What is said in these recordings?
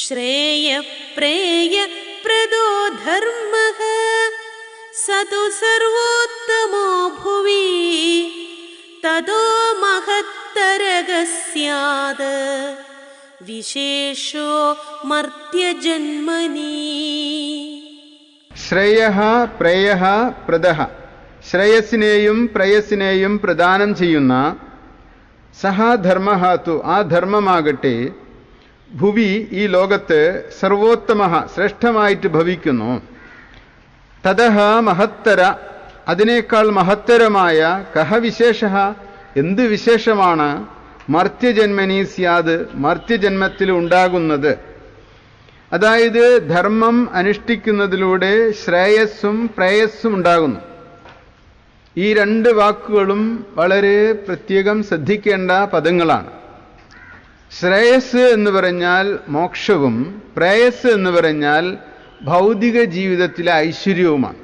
ശ്രേയപ്രേയപ്രദോ ധർമ്മഃ സതു സർവോത്തമോ ഭുവി തതോ മഹത്തരഃ സ്യാത് വിശേഷോ മർത്യജന്മനി. ശ്രേയഃ പ്രേയഃ പ്രദഃ, ശ്രേയസ്സിനെയും പ്രേയസ്സിനെയും പ്രദാനം ചെയ്യുന്ന സഹ ധർമ്മഃ തു, ആ ധർമ്മമാകട്ടെ ഭുവി ഈ ലോകത്ത് സർവോത്തമഃ ശ്രേഷ്ഠമായിട്ട് ഭവിക്കുന്നു. തതഃ മഹത്തര, അതിനേക്കാൾ മഹത്തരമായ കഹ വിശേഷഃ, എന്ത് വിശേഷമാണ് മർത്യജന്മനി സ്യാത്, മർത്യജന്മത്തിൽ ഉണ്ടാകുന്നത്. അതായത് ധർമ്മം അനുഷ്ഠിക്കുന്നതിലൂടെ ശ്രേയസ്സും പ്രേയസ്സും ഉണ്ടാകുന്നു. ഈ രണ്ട് വാക്കുകളും വളരെ പ്രത്യേകം ശ്രദ്ധിക്കേണ്ട പദങ്ങളാണ്. ശ്രേയസ് എന്ന് പറഞ്ഞാൽ മോക്ഷവും പ്രേയസ് എന്ന് പറഞ്ഞാൽ ഭൗതിക ജീവിതത്തിലെ ഐശ്വര്യവുമാണ്.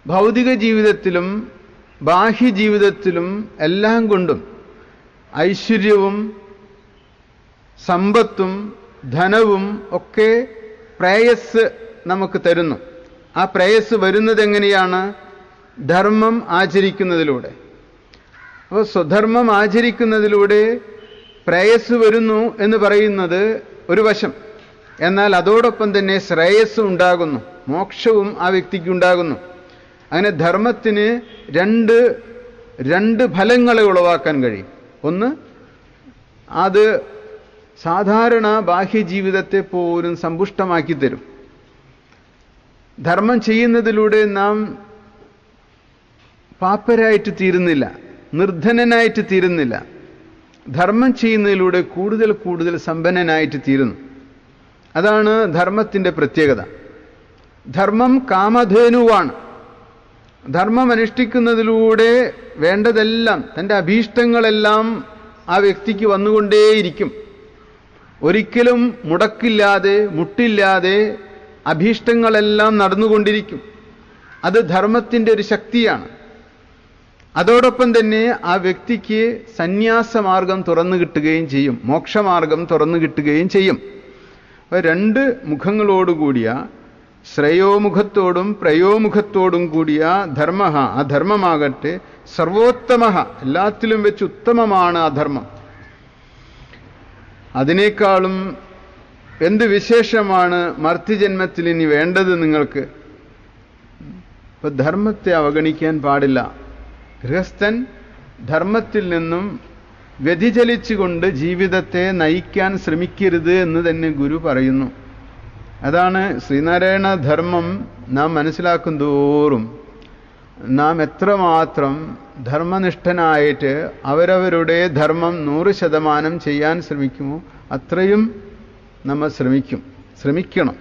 ഭൗതിക ജീവിതത്തിലും ബാഹ്യജീവിതത്തിലും എല്ലാം കൊണ്ടും ഐശ്വര്യവും സമ്പത്തും ധനവും ഒക്കെ പ്രേയസ് നമുക്ക് തരുന്നു. ആ പ്രേയസ് വരുന്നത് എങ്ങനെയാണ്? ധർമ്മം ആചരിക്കുന്നതിലൂടെ. അപ്പോൾ സ്വധർമ്മം ആചരിക്കുന്നതിലൂടെ പ്രേയസ് വരുന്നു എന്ന് പറയുന്നത് ഒരു വശം. എന്നാൽ അതോടൊപ്പം തന്നെ ശ്രേയസ്സും ഉണ്ടാകുന്നു, മോക്ഷവും ആ വ്യക്തിക്ക് ഉണ്ടാകുന്നു. അങ്ങനെ ധർമ്മത്തിന് രണ്ട് ഫലങ്ങളെ ഉളവാക്കാൻ കഴിയും. ഒന്ന്, അത് സാധാരണ ബാഹ്യജീവിതത്തെ പോലും സമ്പുഷ്ടമാക്കി തരും. ധർമ്മം ചെയ്യുന്നതിലൂടെ നാം പാപ്പരായിട്ട് തീരുന്നില്ല, നിർധനനായിട്ട് തീരുന്നില്ല. ധർമ്മം ചെയ്യുന്നതിലൂടെ കൂടുതൽ കൂടുതൽ സമ്പന്നനായിട്ട് തീരുന്നു. അതാണ് ധർമ്മത്തിൻ്റെ പ്രത്യേകത. ധർമ്മം കാമധേനുവാണ്. ധർമ്മം അനുഷ്ഠിക്കുന്നതിലൂടെ വേണ്ടതെല്ലാം, തൻ്റെ അഭീഷ്ടങ്ങളെല്ലാം ആ വ്യക്തിക്ക് വന്നുകൊണ്ടേയിരിക്കും. ഒരിക്കലും മുടക്കില്ലാതെ മുട്ടില്ലാതെ അഭീഷ്ടങ്ങളെല്ലാം നടന്നുകൊണ്ടിരിക്കും. അത് ധർമ്മത്തിൻ്റെ ഒരു ശക്തിയാണ്. അതോടൊപ്പം തന്നെ ആ വ്യക്തിക്ക് സന്യാസമാർഗം തുറന്നു കിട്ടുകയും ചെയ്യും, മോക്ഷമാർഗം തുറന്നു കിട്ടുകയും ചെയ്യും. രണ്ട് മുഖങ്ങളോടുകൂടിയ, ശ്രേയോമുഖത്തോടും പ്രയോമുഖത്തോടും കൂടിയ ധർമ്മ, ആ ധർമ്മമാകട്ടെ സർവോത്തമ, എല്ലാത്തിലും വെച്ച് ഉത്തമമാണ് ആ ധർമ്മം. അതിനേക്കാളും എന്ത് വിശേഷമാണ് മർത്യജന്മത്തിൽ ഇനി വേണ്ടത് നിങ്ങൾക്ക്? ഇപ്പൊ ധർമ്മത്തെ അവഗണിക്കാൻ പാടില്ല. ഗൃഹസ്ഥൻ ധർമ്മത്തിൽ നിന്നും വ്യതിചലിച്ചുകൊണ്ട് ജീവിതത്തെ നയിക്കാൻ ശ്രമിക്കരുത് എന്ന് തന്നെ ഗുരു പറയുന്നു. അതാണ് ശ്രീനാരായണ ധർമ്മം നാം മനസ്സിലാക്കും തോറും നാം എത്രമാത്രം ധർമ്മനിഷ്ഠനായിട്ട് അവരവരുടെ ധർമ്മം 100% ചെയ്യാൻ ശ്രമിക്കുമോ അത്രയും നമ്മൾ ശ്രമിക്കണം.